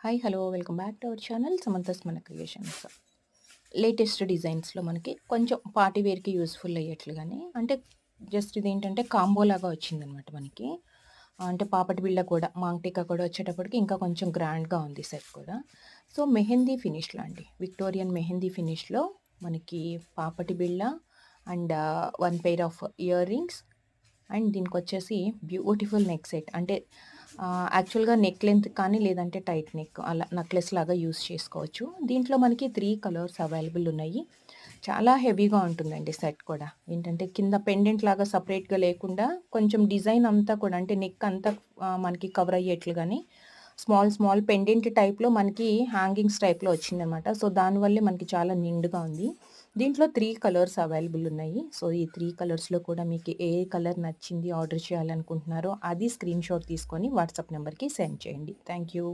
Hi hello welcome back to our channel Samantha's మన creations. Latest డిజైన్స్లో మనకి కొంచెం పార్టీ వేర్కి యూస్ఫుల్ అయ్యేట్లుగానే అంటే జస్ట్ ఇదేంటంటే కాంబో లాగా వచ్చిందనమాట మనకి. అంటే పాపటి బిళ్ళ కూడా మాంగ్టికా కూడా వచ్చేటప్పటికి ఇంకా కొంచెం గ్రాండ్గా ఉంది సెట్ కూడా. సో మెహందీ ఫినిష్లో అండి, విక్టోరియన్ మెహందీ ఫినిష్లో మనకి పాపటి బిళ్ళ and one pair of earrings and దీనికొచ్చేసి బ్యూటిఫుల్ నెక్ సెట్. అంటే యాక్చువల్‌గా నెక్ లెంత్ కానీ లేదంటే టైట్ నెక్ అలా నెక్లెస్ లాగా యూజ్ చేసుకోవచ్చు. దీంట్లో మనకి 3 కలర్స్ అవైలబుల్ ఉన్నాయి. చాలా హెవీగా ఉంటుందండి సెట్ కూడా. ఏంటంటే కింద పెండెంట్ లాగా సెపరేట్‌గా లేకుండా కొంచెం డిజైన్ అంతా కూడా అంటే నెక్ అంతా మనకి కవర్ అయ్యేట్లుగానే స్మాల్ స్మాల్ పెండెంట్ టైప్‌లో మనకి హ్యాంగింగ్స్ టైప్‌లో వచ్చిందనమాట. సో, దానివల్లే మనకి చాలా నిండుగా ఉంది. దీంట్లో 3 కలర్స్ అవైలబుల్ ఉన్నాయి. సో, ఈ 3 కలర్స్‌లో కూడా మీకు ఏ కలర్ నచ్చింది ఆర్డర్ చేయాలనుకుంటున్నారో అది స్క్రీన్‌షాట్ తీసుకొని వాట్సాప్ నంబర్‌కి సెండ్ చేయండి. Thank you.